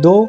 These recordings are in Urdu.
2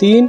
3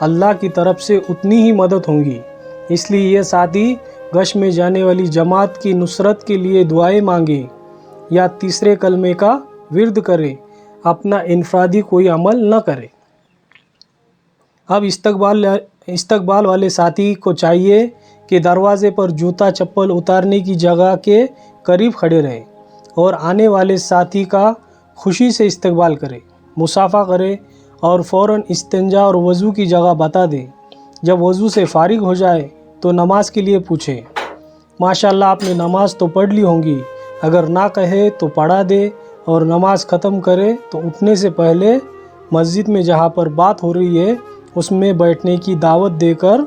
اللہ کی طرف سے اتنی ہی مدد ہوگی۔ اس لیے یہ ساتھی گشت میں جانے والی جماعت کی نصرت کے لیے دعائیں مانگے یا تیسرے کلمے کا ورد کرے، اپنا انفرادی کوئی عمل نہ کرے۔ اب استقبال والے ساتھی کو چاہیے کہ دروازے پر جوتا چپل اتارنے کی جگہ کے قریب کھڑے رہے اور آنے والے ساتھی کا خوشی سے استقبال کرے، مصافحہ کرے اور فوراً استنجا اور وضو کی جگہ بتا دے۔ جب وضو سے فارغ ہو جائے تو نماز کے لیے پوچھے، ماشاءاللہ آپ نے نماز تو پڑھ لی ہونگی، اگر نہ کہے تو پڑھا دے، اور نماز ختم کرے تو اٹھنے سے پہلے مسجد میں جہاں پر بات ہو رہی ہے اس میں بیٹھنے کی دعوت دے کر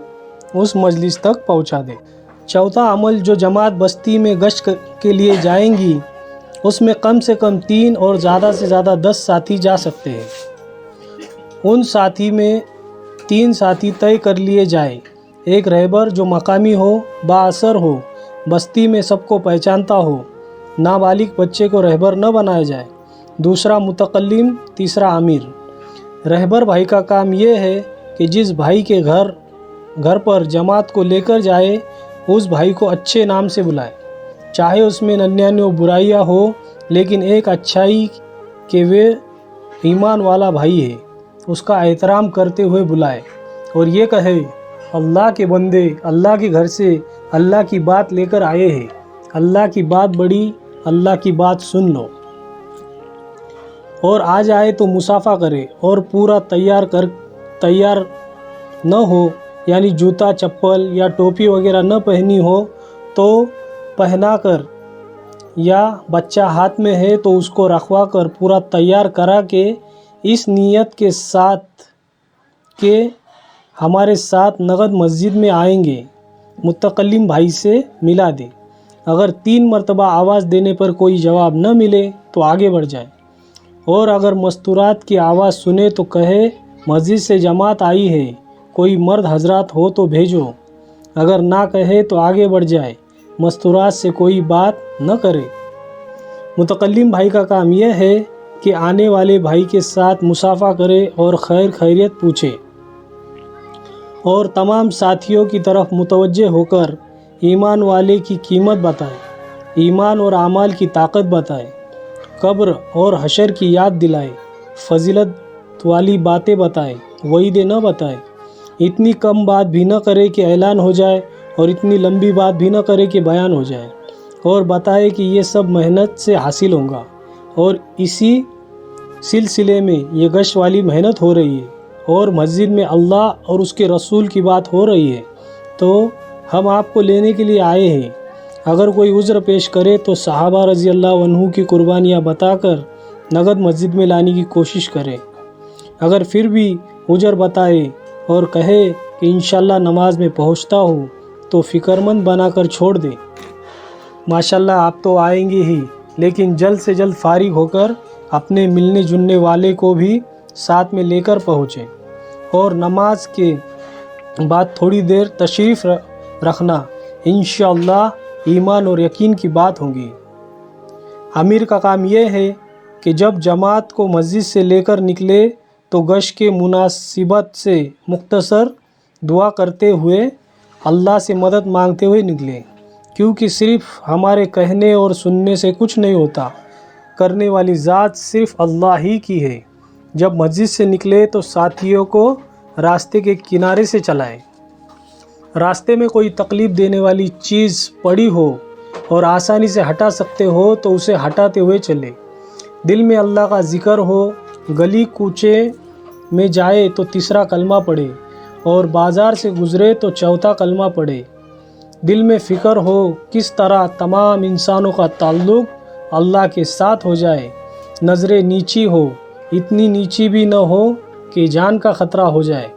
اس مجلس تک پہنچا دے۔ چوتھا عمل، جو جماعت بستی میں گشت کے لیے جائیں گی اس میں کم سے کم 3 اور زیادہ سے زیادہ 10 ساتھی جا سکتے ہیں۔ ان ساتھی میں 3 ساتھی طے کر لیے جائیں، ایک رہبر جو مقامی ہو، بااثر ہو، بستی میں سب کو پہچانتا ہو، نابالغ بچے کو رہبر نہ بنایا جائے، دوسرا متکلم، تیسرا امیر۔ رہبر بھائی کا کام یہ ہے کہ جس بھائی کے گھر پر جماعت کو لے کر جائے اس بھائی کو اچھے نام سے بلائے، چاہے اس میں 99 برائیاں ہو، لیکن ایک اچھائی کہ وہ ایمان والا بھائی ہے، اس کا احترام کرتے ہوئے بلائے اور یہ کہے، اللہ کے بندے اللہ کے گھر سے اللہ کی بات لے کر آئے ہیں، اللہ کی بات بڑی، اللہ کی بات سن لو۔ اور آ جائے تو مصافحہ کرے اور پورا تیار نہ ہو، یعنی جوتا چپل یا ٹوپی وغیرہ نہ پہنی ہو تو پہنا کر، یا بچہ ہاتھ میں ہے تو اس کو رکھوا کر پورا تیار کرا کے اس نیت کے ساتھ کہ ہمارے ساتھ نقد مسجد میں آئیں گے، متکلم بھائی سے ملا دے۔ اگر 3 مرتبہ آواز دینے پر کوئی جواب نہ ملے تو آگے بڑھ جائے، اور اگر مستورات کی آواز سنے تو کہے، مسجد سے جماعت آئی ہے، کوئی مرد حضرات ہو تو بھیجو۔ اگر نہ کہے تو آگے بڑھ جائے، مستورات سے کوئی بات نہ کرے۔ متکلم بھائی کا کام یہ ہے کہ آنے والے بھائی کے ساتھ مصافحہ کرے اور خیر خیریت پوچھے، اور تمام ساتھیوں کی طرف متوجہ ہو کر ایمان والے کی قیمت بتائے، ایمان اور اعمال کی طاقت بتائے، قبر اور حشر کی یاد دلائے، فضیلت والی باتیں بتائے، وعیدیں نہ بتائے، اتنی کم بات بھی نہ کرے کہ اعلان ہو جائے اور اتنی لمبی بات بھی نہ کرے کہ بیان ہو جائے، اور بتائے کہ یہ سب محنت سے حاصل ہوگا اور اسی سلسلے میں یہ گشت والی محنت ہو رہی ہے اور مسجد میں اللہ اور اس کے رسول کی بات ہو رہی ہے، تو ہم آپ کو لینے کے لیے آئے ہیں۔ اگر کوئی عذر پیش کرے تو صحابہ رضی اللہ عنہ کی قربانیاں بتا کر نقد مسجد میں لانے کی کوشش کرے۔ اگر پھر بھی عذر بتائے اور کہے کہ انشاءاللہ نماز میں پہنچتا ہوں تو فکر مند بنا کر چھوڑ دے۔ ماشاءاللہ آپ تو آئیں گے ہی، لیکن جلد سے جلد فارغ ہو کر اپنے ملنے جلنے والے کو بھی ساتھ میں لے کر پہنچے، اور نماز کے بعد تھوڑی دیر تشریف رکھنا، انشاءاللہ ایمان اور یقین کی بات ہوگی۔ امیر کا کام یہ ہے کہ جب جماعت کو مسجد سے لے کر نکلے تو گشت کے مناسبت سے مختصر دعا کرتے ہوئے اللہ سے مدد مانگتے ہوئے نکلے، کیونکہ صرف ہمارے کہنے اور سننے سے کچھ نہیں ہوتا، کرنے والی ذات صرف اللہ ہی کی ہے۔ جب مسجد سے نکلے تو ساتھیوں کو راستے کے کنارے سے چلائے، راستے میں کوئی تکلیف دینے والی چیز پڑی ہو اور آسانی سے ہٹا سکتے ہو تو اسے ہٹاتے ہوئے چلے، دل میں اللہ کا ذکر ہو، گلی کوچے میں جائے تو تیسرا کلمہ پڑھے اور بازار سے گزرے تو چوتھا کلمہ پڑھے، دل میں فکر ہو کس طرح تمام انسانوں کا تعلق اللہ کے ساتھ ہو جائے، نظریں نیچی ہو، اتنی نیچی بھی نہ ہو کہ جان کا خطرہ ہو جائے،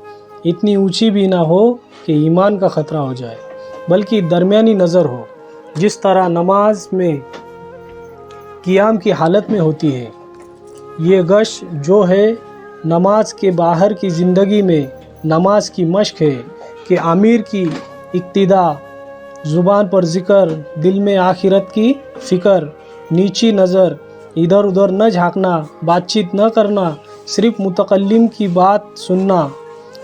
اتنی اونچی بھی نہ ہو کہ ایمان کا خطرہ ہو جائے، بلکہ درمیانی نظر ہو، جس طرح نماز میں قیام کی حالت میں ہوتی ہے۔ یہ گشت جو ہے نماز کے باہر کی زندگی میں نماز کی مشق ہے کہ امیر کی اقتداء، زبان پر ذکر، دل میں آخرت کی فکر، نیچی نظر، ادھر ادھر نہ جھانکنا، بات چیت نہ کرنا، صرف متکلم کی بات سننا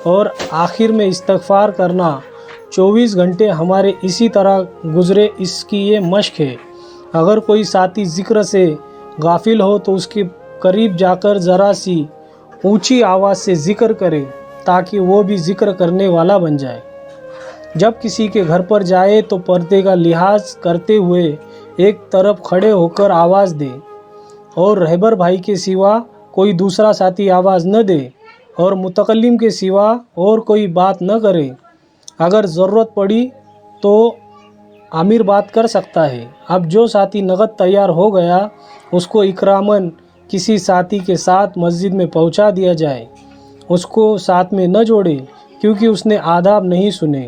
اور آخر میں استغفار کرنا 24 گھنٹے ہمارے اسی طرح گزرے، اس کی یہ مشق ہے۔ اگر کوئی ساتھی ذکر سے غافل ہو تو اس کے قریب جا کر ذرا سی اونچی آواز سے ذکر کرے تاکہ وہ بھی ذکر کرنے والا بن جائے۔ جب کسی کے گھر پر جائے تو پردے کا لحاظ کرتے ہوئے ایک طرف کھڑے ہو کر آواز دے اور رہبر بھائی کے سوا کوئی دوسرا ساتھی آواز نہ دے اور متکلم کے سوا اور کوئی بات نہ کرے۔ اگر ضرورت پڑی تو امیر بات کر سکتا ہے۔ اب جو ساتھی نقد تیار ہو گیا اس کو اکراماً کسی ساتھی کے ساتھ مسجد میں پہنچا دیا جائے، اس کو ساتھ میں نہ جوڑے کیونکہ اس نے آداب نہیں سنے۔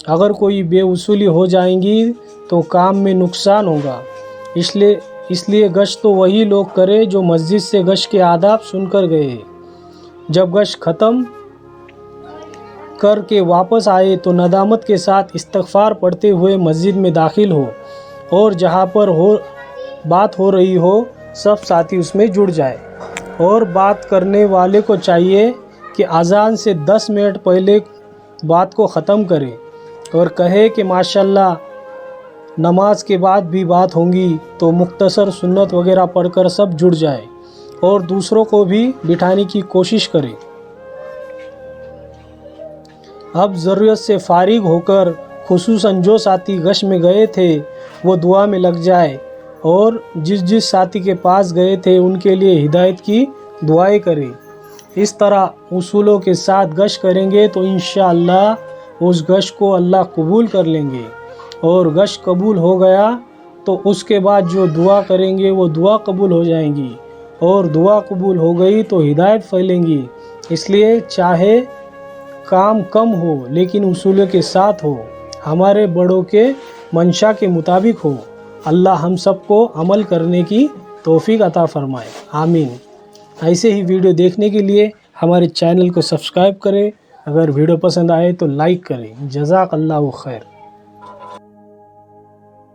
اگر کوئی بے وصولی ہو جائیں گی تو کام میں نقصان ہوگا، اس لیے گشت تو وہی لوگ کرے جو مسجد سے گشت کے آداب سن کر گئے۔ جب گشت ختم کر کے واپس آئے تو ندامت کے ساتھ استغفار پڑھتے ہوئے مسجد میں داخل ہو اور جہاں پر بات ہو رہی ہو سب ساتھی اس میں جڑ جائے۔ اور بات کرنے والے کو چاہیے کہ اذان سے 10 منٹ پہلے بات کو ختم کرے اور کہے کہ ماشاءاللہ نماز کے بعد بھی بات ہوں گی، تو مختصر سنت وغیرہ پڑھ کر سب جڑ جائے اور دوسروں کو بھی بٹھانے کی کوشش کرے۔ اب ضرورت سے فارغ ہو کر خصوصاً جو ساتھی گشت میں گئے تھے وہ دعا میں لگ جائے اور جس ساتھی کے پاس گئے تھے ان کے لیے ہدایت کی دعائیں کرے۔ اس طرح اصولوں کے ساتھ گشت کریں گے تو انشاءاللہ اس گشت کو اللہ قبول کر لیں گے، اور گشت قبول ہو گیا تو اس کے بعد جو دعا کریں گے وہ دعا قبول ہو جائیں گی، اور دعا قبول ہو گئی تو ہدایت پھیلیں گی۔ اس لیے چاہے کام کم ہو لیکن اصولوں کے ساتھ ہو، ہمارے بڑوں کے منشا کے مطابق ہو۔ اللہ ہم سب کو عمل کرنے کی توفیق عطا فرمائے، آمین۔ ایسے ہی ویڈیو دیکھنے کے لیے ہمارے چینل کو سبسکرائب کریں، اگر ویڈیو پسند آئے تو لائک کریں۔ جزاک اللہ خیر۔